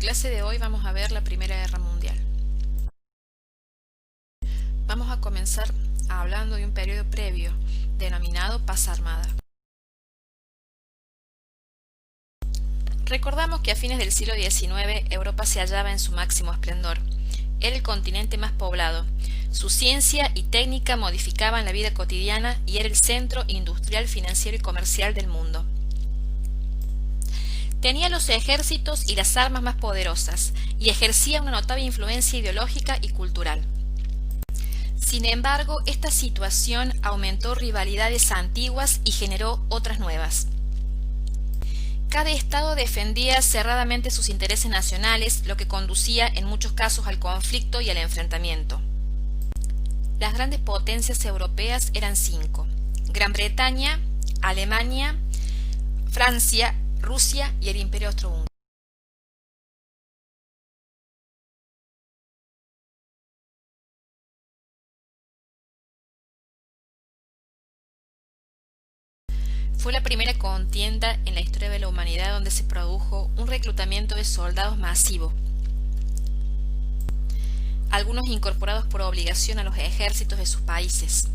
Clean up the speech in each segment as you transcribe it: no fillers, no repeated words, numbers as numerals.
clase de hoy vamos a ver la Primera Guerra Mundial. Vamos a comenzar hablando de un periodo previo, denominado paz armada. Recordamos que a fines del siglo XIX Europa se hallaba en su máximo esplendor. Era el continente más poblado. Su ciencia y técnica modificaban la vida cotidiana y era el centro industrial, financiero y comercial del mundo. Tenía los ejércitos y las armas más poderosas y ejercía una notable influencia ideológica y cultural. Sin embargo, esta situación aumentó rivalidades antiguas y generó otras nuevas. Cada estado defendía cerradamente sus intereses nacionales, lo que conducía en muchos casos al conflicto y al enfrentamiento. Las grandes potencias europeas eran 5: Gran Bretaña, Alemania, Francia, Rusia y el Imperio Austrohúngaro. Fue la primera contienda en la historia de la humanidad donde se produjo un reclutamiento de soldados masivo, algunos incorporados por obligación a los ejércitos de sus países.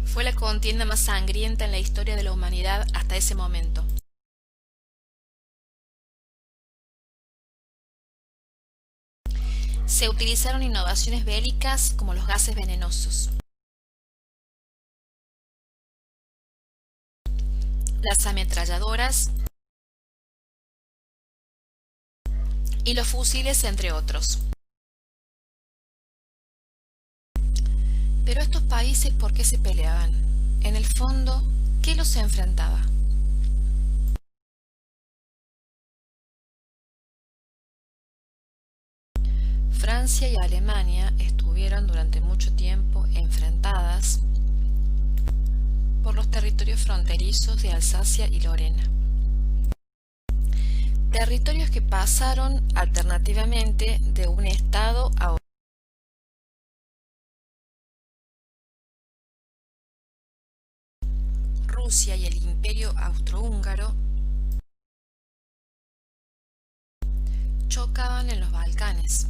Fue la contienda más sangrienta en la historia de la humanidad hasta ese momento. Se utilizaron innovaciones bélicas como los gases venenosos, las ametralladoras y los fusiles, entre otros. Pero estos países, ¿por qué se peleaban? En el fondo, ¿qué los enfrentaba? Francia y Alemania estuvieron durante mucho tiempo enfrentadas por los territorios fronterizos de Alsacia y Lorena. Territorios que pasaron alternativamente de un estado a otro. Rusia y el Imperio Austrohúngaro chocaban en los Balcanes,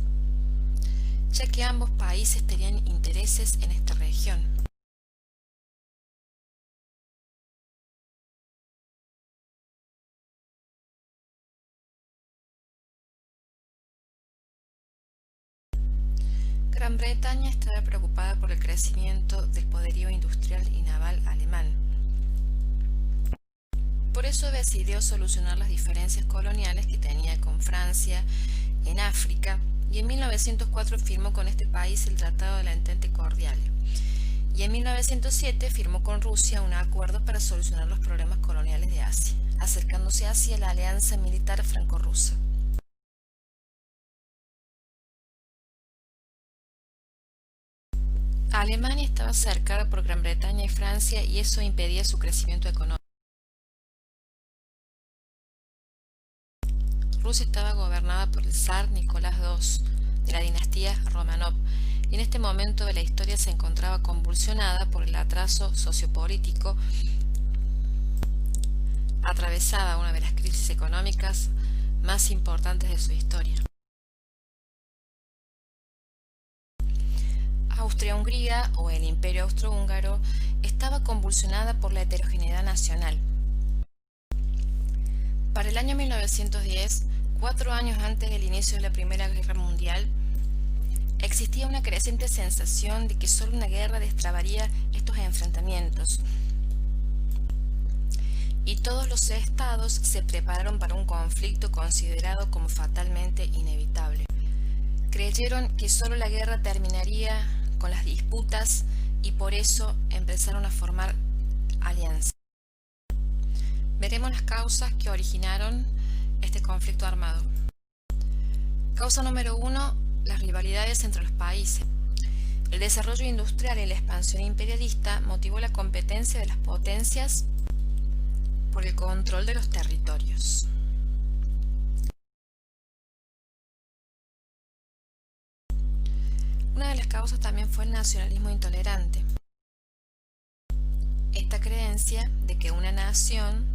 ya que ambos países tenían intereses en esta región. Gran Bretaña estaba preocupada por el crecimiento del poderío industrial y naval alemán. Por eso decidió solucionar las diferencias coloniales que tenía con Francia en África, y en 1904 firmó con este país el Tratado de la Entente Cordial, y en 1907 firmó con Rusia un acuerdo para solucionar los problemas coloniales de Asia, acercándose así a la alianza militar franco-rusa. Alemania estaba cercada por Gran Bretaña y Francia y eso impedía su crecimiento económico. Rusia estaba gobernada por el zar Nicolás II, de la dinastía Romanov, y en este momento de la historia se encontraba convulsionada por el atraso sociopolítico, atravesaba una de las crisis económicas más importantes de su historia. Austria-Hungría, o el Imperio Austrohúngaro, estaba convulsionada por la heterogeneidad nacional. Para el año 1910, 4 años antes del inicio de la Primera Guerra Mundial, existía una creciente sensación de que solo una guerra destrabaría estos enfrentamientos, y todos los estados se prepararon para un conflicto considerado como fatalmente inevitable. Creyeron que solo la guerra terminaría con las disputas y por eso empezaron a formar alianzas. Veremos las causas que originaron este conflicto armado. Causa número 1: las rivalidades entre los países. El desarrollo industrial y la expansión imperialista motivó la competencia de las potencias por el control de los territorios. Una de las causas también fue el nacionalismo intolerante. esta creencia de que una nación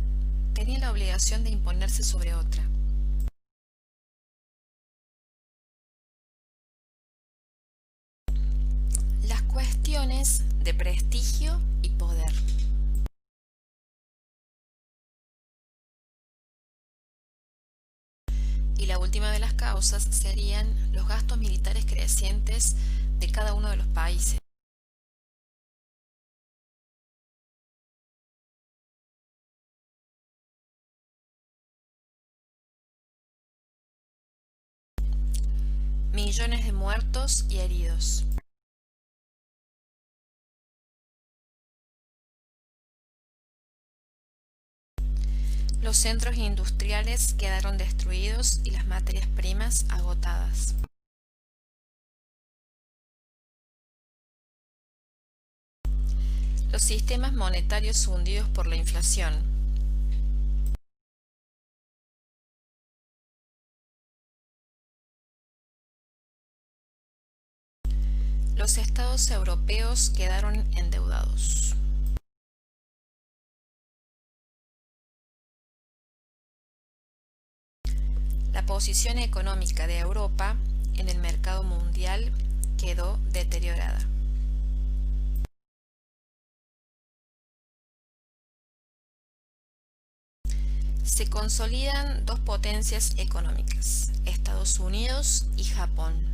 tenía la obligación de imponerse sobre otra. Las cuestiones de prestigio y poder. Y la última de las causas serían los gastos militares crecientes de cada uno de los países. Millones de muertos y heridos. Los centros industriales quedaron destruidos y las materias primas agotadas. Los sistemas monetarios hundidos por la inflación. Los estados europeos quedaron endeudados. La posición económica de Europa en el mercado mundial quedó deteriorada. Se consolidan dos potencias económicas, Estados Unidos y Japón.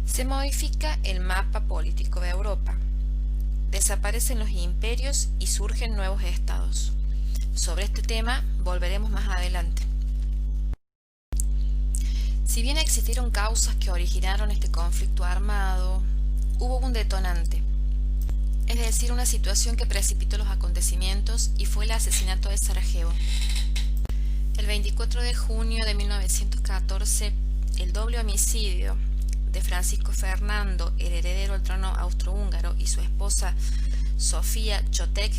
Se modifica el mapa político de Europa. Desaparecen los imperios y surgen nuevos estados. Sobre este tema volveremos más adelante. Si bien existieron causas que originaron este conflicto armado, hubo un detonante, es decir, una situación que precipitó los acontecimientos y fue el asesinato de Sarajevo. El 24 de junio de 1914, el doble homicidio de Francisco Fernando, el heredero al trono austrohúngaro, y su esposa Sofía Chotek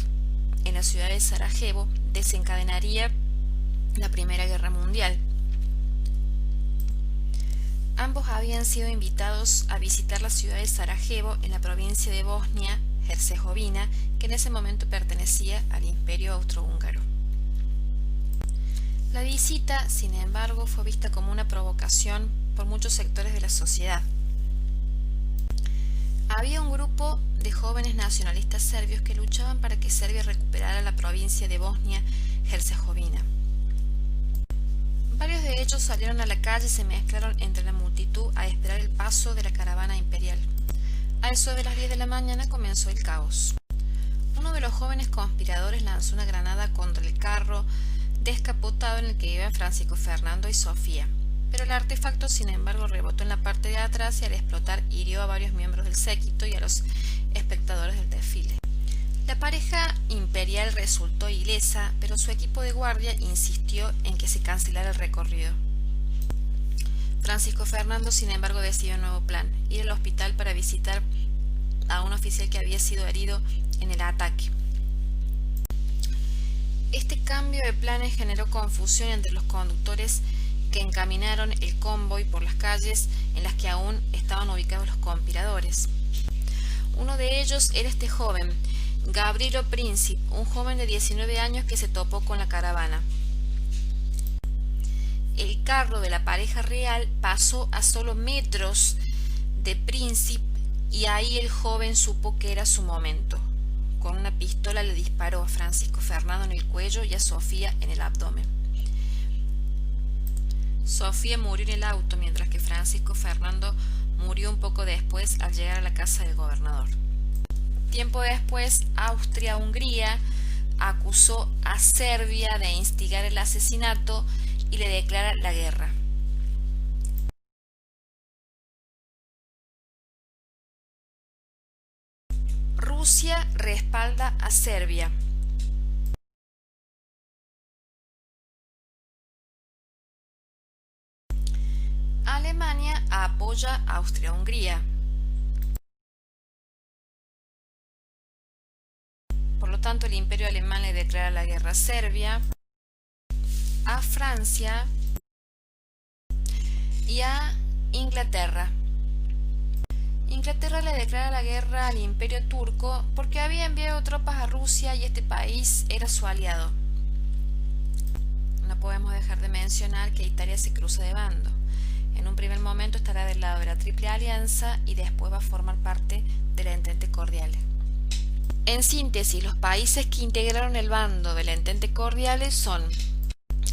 en la ciudad de Sarajevo desencadenaría la Primera Guerra Mundial. Ambos habían sido invitados a visitar la ciudad de Sarajevo en la provincia de Bosnia-Herzegovina, que en ese momento pertenecía al Imperio Austrohúngaro. La visita, sin embargo, fue vista como una provocación por muchos sectores de la sociedad. Había un grupo de jóvenes nacionalistas serbios que luchaban para que Serbia recuperara la provincia de Bosnia-Herzegovina. Varios de ellos salieron a la calle y se mezclaron entre la multitud a esperar el paso de la caravana imperial. A eso de las 10 de la mañana comenzó el caos. Uno de los jóvenes conspiradores lanzó una granada contra el carro descapotado en el que iban Francisco Fernando y Sofía, pero el artefacto, sin embargo, rebotó en la parte de atrás y al explotar hirió a varios miembros del séquito y a los espectadores del desfile. La pareja imperial resultó ilesa, pero su equipo de guardia insistió en que se cancelara el recorrido. Francisco Fernando, sin embargo, decidió un nuevo plan: ir al hospital para visitar a un oficial que había sido herido en el ataque. Este cambio de planes generó confusión entre los conductores que encaminaron el convoy por las calles en las que aún estaban ubicados los conspiradores. Uno de ellos era este joven, Gavrilo Princip, un joven de 19 años que se topó con la caravana. El carro de la pareja real pasó a solo metros de Princip y ahí el joven supo que era su momento. Con una pistola le disparó a Francisco Fernando en el cuello y a Sofía en el abdomen. Sofía murió en el auto, mientras que Francisco Fernando murió un poco después al llegar a la casa del gobernador. Tiempo después, Austria-Hungría acusó a Serbia de instigar el asesinato y le declara la guerra. Rusia respalda a Serbia. Alemania apoya a Austria-Hungría. Por lo tanto, el Imperio Alemán le declara la guerra a Serbia, a Francia y a Inglaterra. Inglaterra le declara la guerra al Imperio Turco porque había enviado tropas a Rusia y este país era su aliado. No podemos dejar de mencionar que Italia se cruza de bando. En un primer momento estará del lado de la Triple Alianza y después va a formar parte de la Entente Cordiale. En síntesis, los países que integraron el bando de la Entente Cordiale son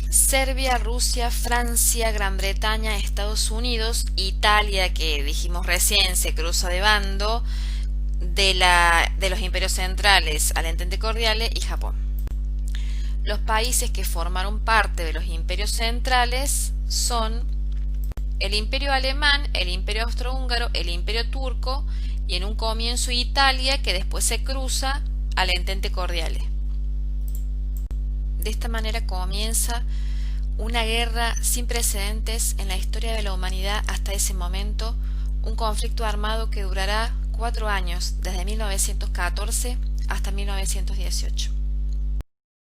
Serbia, Rusia, Francia, Gran Bretaña, Estados Unidos, Italia, que dijimos recién se cruza de bando de los imperios centrales a la Entente Cordiale, y Japón. Los países que formaron parte de los imperios centrales son el Imperio Alemán, el Imperio Austrohúngaro, el Imperio Turco y en un comienzo Italia, que después se cruza a la Entente Cordiale. De esta manera comienza una guerra sin precedentes en la historia de la humanidad hasta ese momento, un conflicto armado que durará 4 años, desde 1914 hasta 1918.